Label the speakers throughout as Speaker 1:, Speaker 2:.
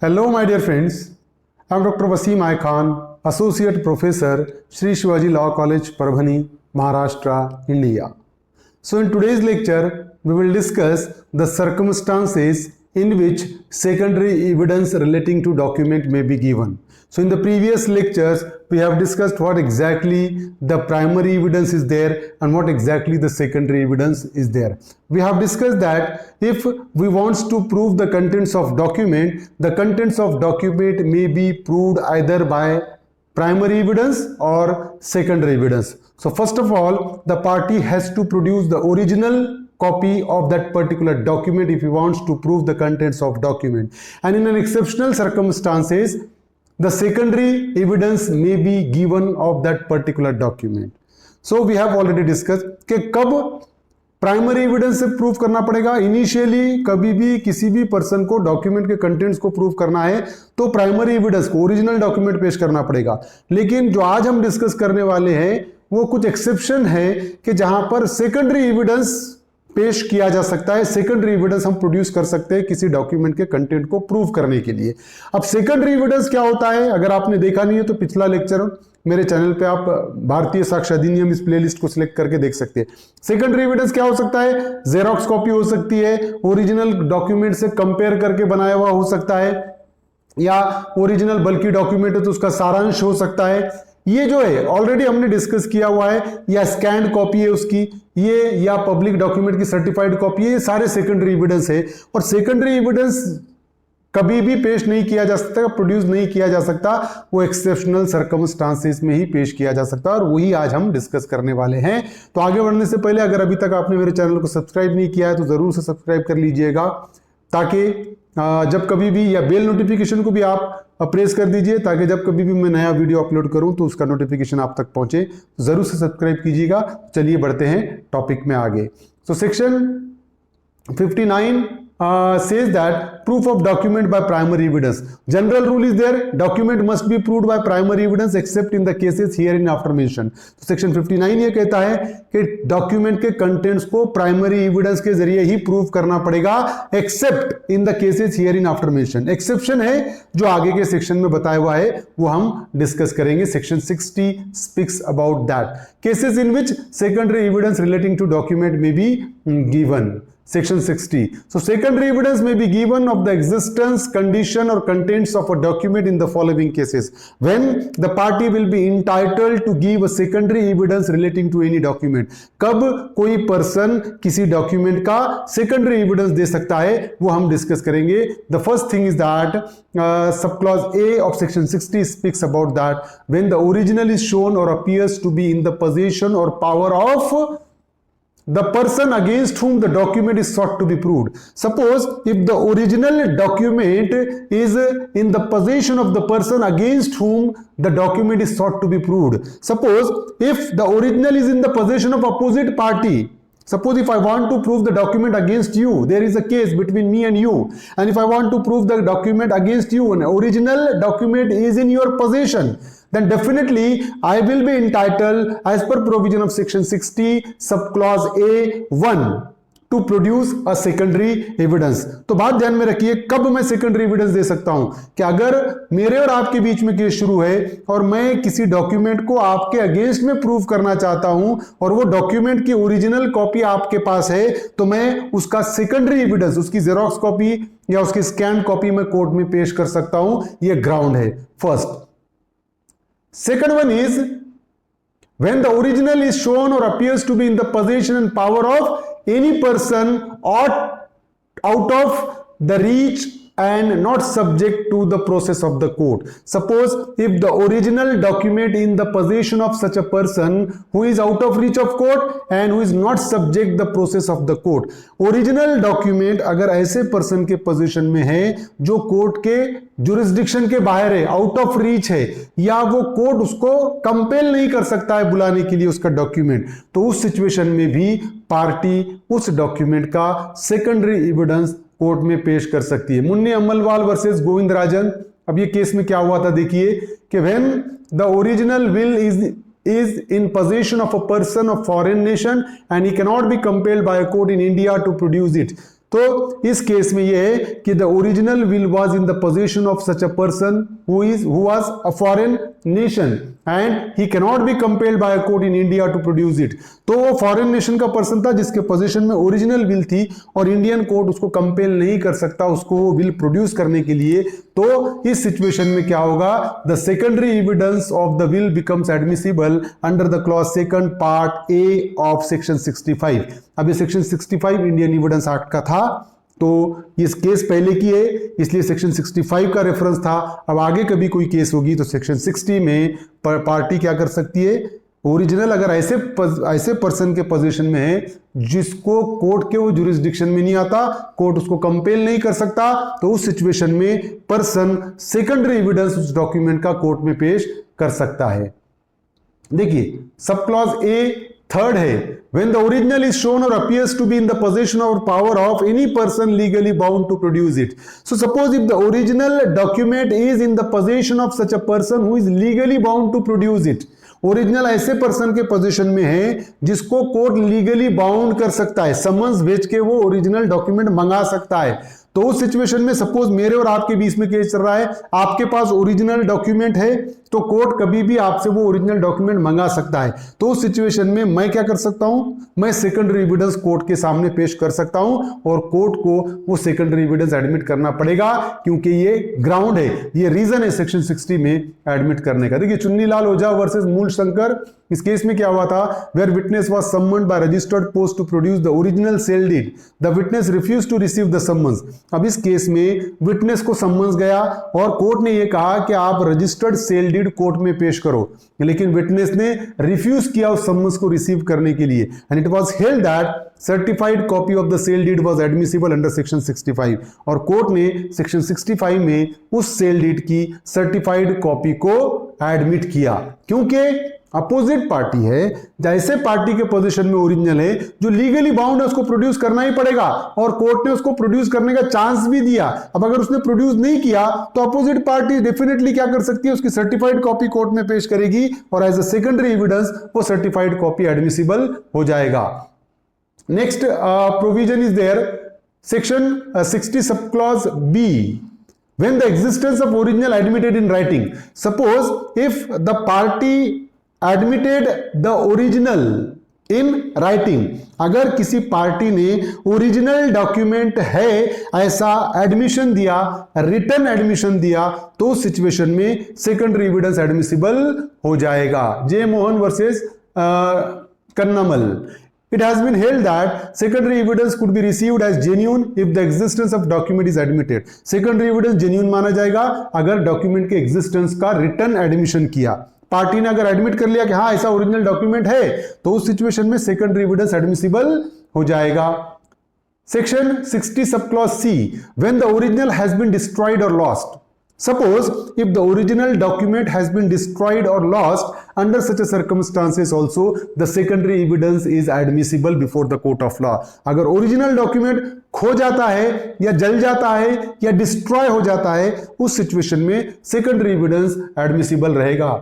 Speaker 1: Hello, my dear friends. I am Dr. Wasim I Khan, Associate Professor, Shri Shivaji Law College, Parbhani, Maharashtra, India. So, in today's lecture, we will discuss the circumstances in which secondary evidence relating to document may be given. So, in the previous lectures, we have discussed what exactly the primary evidence is there and what exactly the secondary evidence is there. We have discussed that if we want to prove the contents of document, the contents of document may be proved either by primary evidence or secondary evidence. So first of all, the party has to produce the original copy of that particular document if he wants to prove the contents of document. And in an exceptional circumstances, the secondary evidence may be given of that particular document. So we have already discussed कि कब primary evidence से prove करना पड़ेगा. Initially कभी भी किसी भी person को डॉक्यूमेंट के कंटेंट्स को प्रूव करना है तो प्राइमरी एविडेंस को ओरिजिनल डॉक्यूमेंट पेश करना पड़ेगा. लेकिन जो आज हम डिस्कस करने वाले हैं वो कुछ एक्सेप्शन है कि जहां पर सेकेंडरी एविडेंस पेश किया जा सकता है. सेकेंडरी एविडेंस हम प्रोड्यूस कर सकते हैं किसी डॉक्यूमेंट के कंटेंट को प्रूव करने के लिए. अब सेकेंडरी एविडेंस क्या होता है, अगर आपने देखा नहीं है तो पिछला लेक्चर मेरे चैनल पे आप भारतीय साक्ष्य अधिनियम इस प्लेलिस्ट को सिलेक्ट करके देख सकते हैं. सेकेंडरी एविडेंस क्या हो सकता है, जेरोक्स कॉपी हो सकती है, ओरिजिनल डॉक्यूमेंट से कंपेयर करके बनाया हुआ हो सकता है, या ओरिजिनल बल्कि डॉक्यूमेंट है तो उसका सारांश हो सकता है. ये जो है ऑलरेडी हमने डिस्कस किया हुआ है, या स्कैन्ड कॉपी है उसकी, ये या पब्लिक डॉक्यूमेंट की सर्टिफाइड कॉपी है, ये सारे सेकेंडरी एविडेंस है. और सेकेंडरी एविडेंस कभी भी पेश नहीं किया जा सकता, प्रोड्यूस नहीं किया जा सकता, वो एक्सेप्शनल सर्कमस्टांसेस में ही पेश किया जा सकता है, और वही आज हम डिस्कस करने वाले हैं. तो आगे बढ़ने से पहले अगर अभी तक आपने मेरे चैनल को सब्सक्राइब नहीं किया है तो जरूर से सब्सक्राइब कर लीजिएगा, ताकि जब कभी भी, या बेल नोटिफिकेशन को भी आप प्रेस कर दीजिए ताकि जब कभी भी मैं नया वीडियो अपलोड करूं तो उसका नोटिफिकेशन आप तक पहुंचे. तो जरूर से सब्सक्राइब कीजिएगा. चलिए बढ़ते हैं टॉपिक में आगे. तो section 59 says that proof of document by primary evidence. General rule is there, document must be proved by primary evidence except in the cases herein after mentioned. तो सेक्शन 59 ये कहता है कि डॉक्यूमेंट के कंटेंट्स को प्राइमरी एविडेंस के जरिए ही prove करना पड़ेगा, accept in the cases herein after mention. Exception है जो आगे के सेक्शन में बताया हुआ है वो हम डिस्कस करेंगे. Section 60 speaks about that cases in which secondary evidence relating to document may be given. Section 60. So secondary evidence may be given of the existence, condition or contents of a document in the following cases. When the party will be entitled to give a secondary evidence relating to any document. कब कोई person किसी document का secondary evidence दे सकता है वो हम discuss करेंगे. The first thing is that sub clause A of section 60 speaks about that when the original is shown or appears to be in the position or power of the person against whom the document is sought to be proved. Suppose if the original document is in the possession of the person against whom the document is sought to be proved. Suppose if the original is in the possession of opposite party. Suppose if I want to prove the document against you, there is a case between me and you, and if I want to prove the document against you, an original document is in your possession, then definitely I will be entitled as per provision of section 60 subclause A1 to produce a secondary evidence. तो बात ध्यान में रखिए, कब मैं secondary evidence दे सकता हूं कि अगर मेरे और आपके बीच में केस शुरू है और मैं किसी डॉक्यूमेंट को आपके अगेंस्ट में प्रूव करना चाहता हूं और वो डॉक्यूमेंट की ओरिजिनल कॉपी आपके पास है, तो मैं उसका सेकेंडरी एविडेंस, उसकी जेरोक्स कॉपी या उसकी स्कैन कॉपी मैं कोर्ट में पेश कर सकता हूं. ये ग्राउंड है first. Second one is when the original is shown or appears to be in the possession and power of any person or out of the reach and not subject to the process of the court. Suppose if the original document in the possession of such a person who is out of reach of court and who is not subject the process of the court. Original document अगर ऐसे person के position में है जो court के jurisdiction के बाहर है, आउट ऑफ रीच है, या वो कोर्ट उसको कंपेल नहीं कर सकता है बुलाने के लिए उसका डॉक्यूमेंट, तो उस सिचुएशन में भी पार्टी उस डॉक्यूमेंट का सेकेंडरी एविडेंस कोर्ट में पेश कर सकती है. मुन्नी अम्मलवाल वर्सेस गोविंद राजन. अब ये केस में क्या हुआ था देखिए कि when the original will is in possession of a person of foreign nation and he cannot be compelled by a court in India to produce it. तो इस केस में यह है कि the original will was in the position of such a person who was a foreign nation and he can not be compelled by a court in India to produce it. तो वो foreign nation का person था जिसके position में original will थी और Indian court उसको compel नहीं कर सकता उसको विल प्रोड्यूस करने के लिए। तो इस सिचुएशन में क्या होगा, the secondary evidence of the will becomes admissible under the clause second part A of section 65। अब ये सेक्शन 65 इंडियन एविडेंस एक्ट का था, तो इस केस पहले की है इसलिए सेक्शन 65 का रेफरेंस था। अब आगे कभी कोई केस होगी तो सेक्शन 60 में पार्टी क्या कर सकती है, ओरिजिनल अगर ऐसे पर्सन के पोजीशन में है जिसको कोर्ट के वो जुरिस्डिक्शन में नहीं आता, कोर्ट उसको कंपेल नहीं कर सकता, तो उस सिचुएशन में पर्सन सेकेंडरी एविडेंस उस डॉक्यूमेंट का कोर्ट में पेश कर सकता है। देखिए सब क्लॉज ए थर्ड है, when the original is shown or appears to be in the possession or power of any person legally bound to produce it. So suppose if the original document is in the possession of such a person who is legally bound to produce it, original ऐसे person के position में है जिसको court legally bound कर सकता है, summons भेज के वो ओरिजिनल डॉक्यूमेंट मंगा सकता है। तो उस सिचुएशन में सपोज मेरे और आपके बीच में केस चल रहा है, आपके पास ओरिजिनल डॉक्यूमेंट है तो कोर्ट कभी भी आपसे वो ओरिजिनल डॉक्यूमेंट मंगा सकता है। तो उस सिचुएशन में मैं क्या कर सकता हूं, मैं सेकेंडरी एविडेंस कोर्ट के सामने पेश कर सकता हूं और कोर्ट को वो सेकेंडरी एविडेंस एडमिट करना पड़ेगा क्योंकि ये ग्राउंड है, ये रीजन है सेक्शन 60 में एडमिट करने का। देखिए चुन्नीलाल ओझा वर्सेस मूल शंकर, इस केस में क्या हुआ था, where witness was summoned by registered post to produce the original sale deed, the witness refuse to receive the summons. अब इस केस में विटनेस को समन्स गया और कोर्ट ने यह कहा कि आप रजिस्टर्ड सेल डीड कोर्ट में पेश करो, लेकिन विटनेस ने रिफ्यूज किया उस समन्स को रिसीव करने के लिए and it was held that certified copy of the sale deed was admissible under section 65 और कोर्ट ने सेक्शन 65 में उस सेल डीड की सर्टिफाइड कॉपी को एडमिट किया क्योंकि अपोजिट पार्टी है, जैसे पार्टी के पोजीशन में ओरिजिनल है जो लीगली बाउंड है उसको प्रोड्यूस करना ही पड़ेगा और कोर्ट ने उसको प्रोड्यूस करने का चांस भी दिया। अब अगर उसने प्रोड्यूस नहीं किया तो अपोजिट पार्टी डेफिनेटली क्या कर सकती है, उसकी सर्टिफाइड कॉपी कोर्ट में पेश करेगी और एज अ सेकेंडरी एविडेंस वो सर्टिफाइड कॉपी एडमिसिबल हो जाएगा। Next provision is there section 60 sub clause B, when the existence of original admitted in writing, suppose if the party admitted the original in writing, अगर किसी party ने original document है ऐसा admission दिया, written admission दिया, तो situation में secondary evidence admissible हो जाएगा। J Mohan versus Kannammal, it has been held that secondary evidence could be received as genuine if the existence of document is admitted. secondary evidence genuine माना जाएगा अगर document के existence का रिटर्न एडमिशन किया। Party ने अगर एडमिट कर लिया कि हाँ ऐसा ओरिजिनल डॉक्यूमेंट है तो उस सिचुएशन में सेकेंडरी एविडेंस एडमिसिबल हो जाएगा। Section 60 sub clause C, when the original has been destroyed or lost. Suppose if the original document has been destroyed or lost, under such a circumstances also the secondary evidence is admissible before the court of law. अगर original document खो जाता है या जल जाता है या destroy हो जाता है उस सिचुएशन में सेकेंडरी एविडेंस एडमिसिबल रहेगा।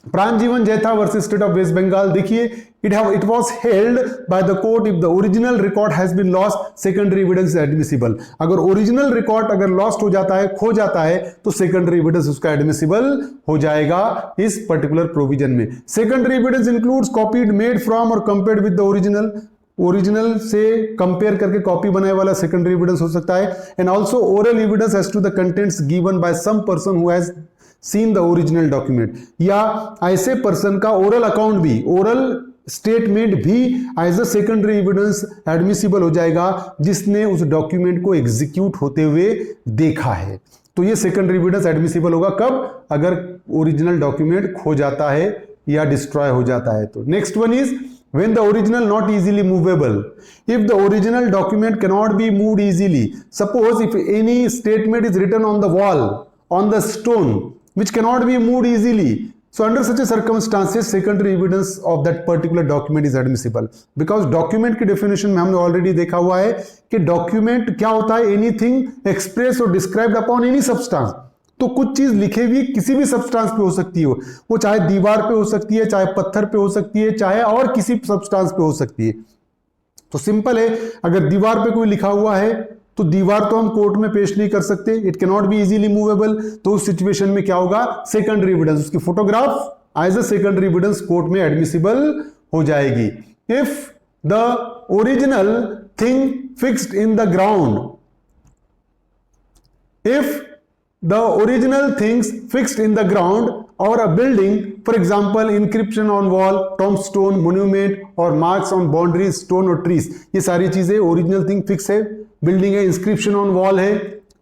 Speaker 1: Pranjivan Jaitha versus state of West Bengal, देखिए it was held by the court if the original record has been lost, secondary evidence is admissible. अगर ओरिजिनल रिकॉर्ड अगर लॉस्ट हो जाता है, खो जाता है, तो सेकेंडरी एविडेंस उसका एडमिसिबल हो जाएगा इस पर्टिकुलर प्रोविजन में। Secondary evidence includes copied made from or compared with the original, original से कंपेयर करके कॉपी बनाने वाला सेकेंडरी एविडेंस हो सकता है। And also oral evidence as to the contents given by some person who has seen the original document, या ऐसे पर्सन का ओरल अकाउंट भी, ओरल स्टेटमेंट भी as a secondary evidence admissible हो जाएगा जिसने उस डॉक्यूमेंट को एग्जीक्यूट होते हुए देखा है। तो ये सेकेंडरी एविडेंस एडमिसिबल होगा कब, अगर ओरिजिनल डॉक्यूमेंट खो जाता है या डिस्ट्रॉय हो जाता है। तो next one is when the original not easily movable, if the original document cannot be moved easily, suppose if any statement is written on the wall, on the stone, which cannot be moved easily, so under such a circumstances secondary evidence of that particular document is admissible, because document की definition में हमने already देखा हुआ है कि document क्या होता है, anything expressed or described upon any substance। तो कुछ चीज लिखे हुई किसी भी सब्सटेंस पे हो सकती है, वो चाहे दीवार पे हो सकती है, चाहे पत्थर पे हो सकती है, चाहे और किसी सब्सटेंस पे हो सकती है। तो सिंपल है, अगर दीवार पे कोई लिखा हुआ है तो दीवार तो हम कोर्ट में पेश नहीं कर सकते, it can not be easily movable, तो उस सिचुएशन में क्या होगा, सेकेंडरी एविडेंस, उसकी photograph as a secondary evidence court में एडमिसिबल हो जाएगी। If the original thing fixed in the ground, if the original things fixed in the ground or a building, for example inscription on wall, tombstone, monument और marks on boundaries, stone और trees, ये सारी चीजें original thing fix है, building है, inscription on wall है,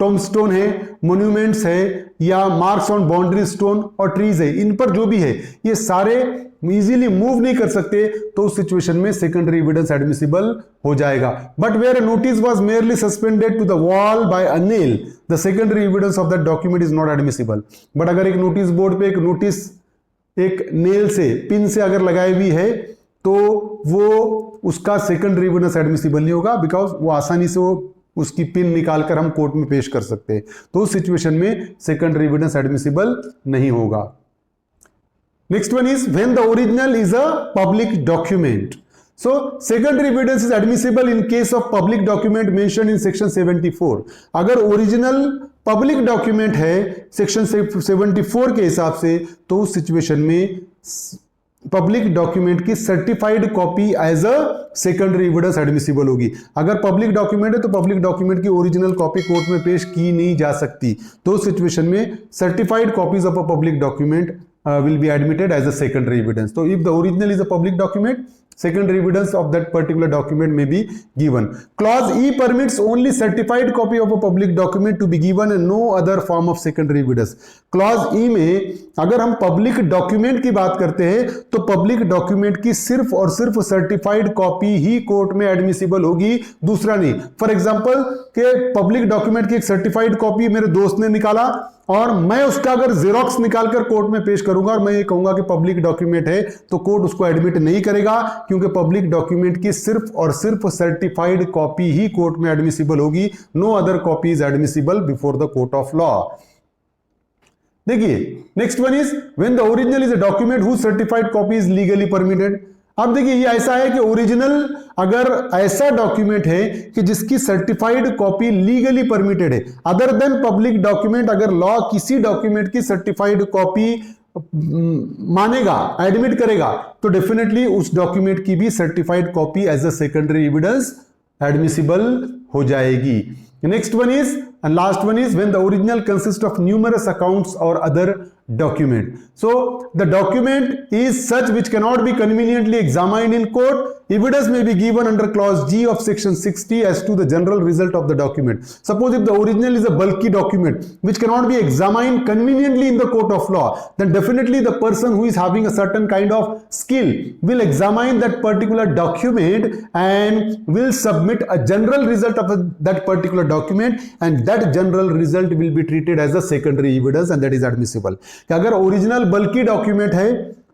Speaker 1: टॉम्बस्टोन है, monuments है, या मार्क्स ऑन बाउंड्री, स्टोन और ट्रीज है, इन पर जो भी है ये सारे इजीली मूव नहीं कर सकते, तो उस सिचुएशन में सेकेंडरी एविडेंस एडमिसिबल हो जाएगा। But where a notice was merely suspended to the wall by a nail, the secondary evidence of that document is not admissible. But अगर एक नोटिस बोर्ड पे एक नोटिस एक नेल से, pin से अगर लगाई हुई है तो वो उसका सेकेंडरी एविडेंस एडमिसिबल नहीं होगा, बिकॉज वो आसानी से वो उसकी पिन निकालकर हम कोर्ट में पेश कर सकते हैं, तो उस सिचुएशन में सेकेंडरी एविडेंस एडमिसिबल नहीं होगा। Next one is when the original is a public document. So secondary evidence is admissible in case of public document mentioned in section 74. अगर ओरिजिनल पब्लिक डॉक्यूमेंट है सेक्शन 74 के हिसाब से, तो उस सिचुएशन में पब्लिक डॉक्यूमेंट की certified copy as a secondary evidence admissible होगी। अगर पब्लिक डॉक्यूमेंट है तो पब्लिक डॉक्यूमेंट की ओरिजिनल कॉपी कोर्ट में पेश की नहीं जा सकती, तो उस सिचुएशन में certified copies of a public document will be admitted as a secondary evidence. So if the original is a public document, secondary evidence of that particular document may be given. Clause E permits only certified copy of a public document to be given and no other form of secondary evidence. Clause E में अगर हम public document की बात करते हैं तो public document की सिर्फ और सिर्फ सर्टिफाइड कॉपी ही कोर्ट में एडमिसिबल होगी, दूसरा नहीं। फॉर एग्जांपल के पब्लिक डॉक्यूमेंट की एक सर्टिफाइड कॉपी मेरे दोस्त ने निकाला और मैं उसका अगर जेरोक्स निकालकर कोर्ट में पेश करूंगा और मैं ये कहूंगा कि पब्लिक डॉक्यूमेंट है, तो कोर्ट उसको एडमिट नहीं करेगा, क्योंकि पब्लिक डॉक्यूमेंट की सिर्फ और सिर्फ सर्टिफाइड कॉपी ही कोर्ट में एडमिसिबल होगी, no other copy is admissible before the court of law. देखिए next one is when the original is a document whose certified copy is legally permitted. अब देखिए ये ऐसा है कि ओरिजिनल अगर ऐसा डॉक्यूमेंट है कि जिसकी सर्टिफाइड कॉपी लीगली परमिटेड है, अदर देन पब्लिक डॉक्यूमेंट, अगर लॉ किसी डॉक्यूमेंट की सर्टिफाइड कॉपी मानेगा, एडमिट करेगा, तो डेफिनेटली उस डॉक्यूमेंट की भी certified copy as a secondary evidence admissible हो जाएगी। Next one is and last one is when the original consists of numerous accounts or other document. So the document is such which cannot be conveniently examined in court. Evidence may be given under clause G of section 60 as to the general result of the document. Suppose if the original is a bulky document which cannot be examined conveniently in the court of law, then definitely the person who is having a certain kind of skill will examine that particular document and will submit a general result of that particular document, and that general result will be treated as a secondary evidence and that is admissible. कि अगर original बल्कि document है,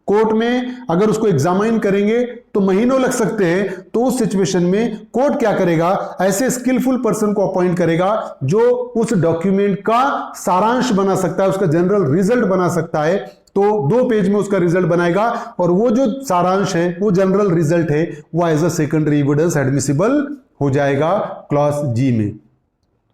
Speaker 1: court में अगर उसको examine करेंगे तो महीनों लग सकते हैं, तो उस सिचुएशन में कोर्ट क्या करेगा, ऐसे स्किलफुल पर्सन को अपॉइंट करेगा जो उस डॉक्यूमेंट का सारांश बना सकता है, उसका जनरल रिजल्ट बना सकता है। तो 2 पेज में उसका रिजल्ट बनाएगा और वो जो सारांश है, वो जनरल रिजल्ट है, वो as a secondary evidence admissible हो जाएगा क्लॉज जी में।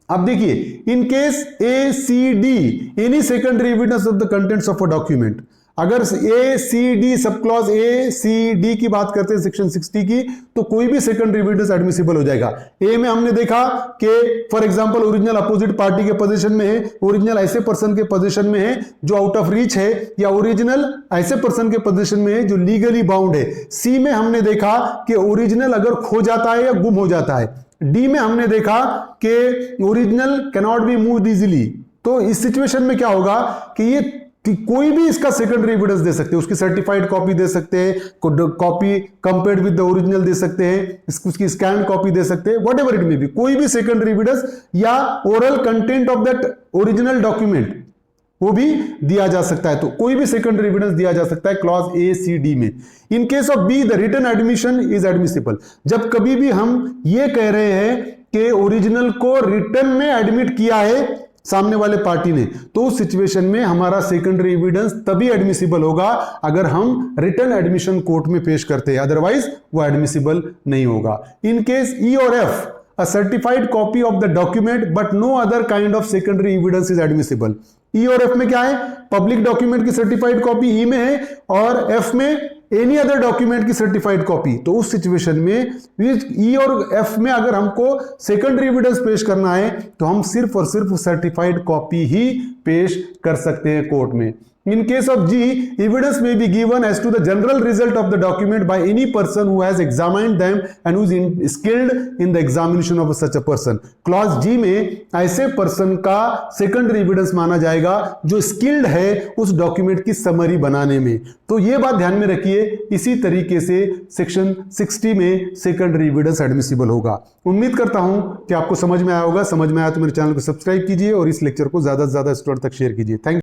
Speaker 1: अब देखिए in case A C D any secondary evidence of the contents of a document, अगर A C D sub clause A C D की बात करते हैं सेक्शन 60 की, तो कोई भी सेकेंडरी एविडेंस एडमिसिबल हो जाएगा। ए में हमने देखा कि for example original opposite party के पोजीशन में है, ओरिजिनल ऐसे पर्सन के पोजीशन में है जो आउट ऑफ रीच है, या ओरिजिनल ऐसे पर्सन के पोजीशन में है जो लीगली बाउंड है। सी में हमने देखा कि ओरिजिनल अगर खो जाता है या गुम हो जाता है। डी में हमने देखा कि original can not be moved easily. तो इस सिचुएशन में क्या होगा कि ये कोई भी इसका सेकेंडरी एविडेंस दे सकते हैं, उसकी सर्टिफाइड कॉपी दे सकते हैं, copy compared with the original दे सकते हैं, उसकी स्कैन कॉपी दे सकते हैं, व्हाटएवर इट मे बी, कोई भी सेकेंडरी एविडेंस या oral content of that original document वो भी दिया जा सकता है। तो कोई भी सेकेंडरी एविडेंस दिया जा सकता है क्लॉज ए सी डी में। In case of B the written admission is admissible. जब कभी भी हम ये कह रहे हैं कि ओरिजिनल को रिटन में एडमिट किया है, सामने वाले पार्टी ने, तो उस सिचुएशन में हमारा सेकेंडरी एविडेंस तभी एडमिसिबल होगा अगर हम रिटन एडमिशन कोर्ट में पेश करते हैं, अदरवाइज वो एडमिसिबल नहीं होगा। इन केस ई और F, a certified copy of the document but no other kind of secondary evidence is admissible। ई और एफ में क्या है, पब्लिक डॉक्यूमेंट की सर्टिफाइड कॉपी ई में है और एफ में एनी अदर डॉक्यूमेंट की सर्टिफाइड कॉपी। तो उस सिचुएशन में ई और एफ में अगर हमको सेकेंडरी एविडेंस पेश करना है तो हम सिर्फ और सिर्फ सर्टिफाइड कॉपी ही पेश कर सकते हैं कोर्ट में। In case of G, evidence may be given as to the general result of the document by any person who has examined them and who is skilled in the examination of such a person। Clause G में ऐसे पर्सन का secondary evidence माना जाएगा जो skilled है उस document की समरी बनाने में। तो ये बात ध्यान में रखिए, इसी तरीके से सेक्शन 60 में सेकेंडरी एविडेंस एडमिसिबल होगा। उम्मीद करता हूं कि आपको समझ में आया होगा। समझ में आया तो मेरे चैनल को सब्सक्राइब कीजिए और इस लेक्चर को ज्यादा से ज्यादा स्टूडेंट तक शेयर कीजिए। थैंक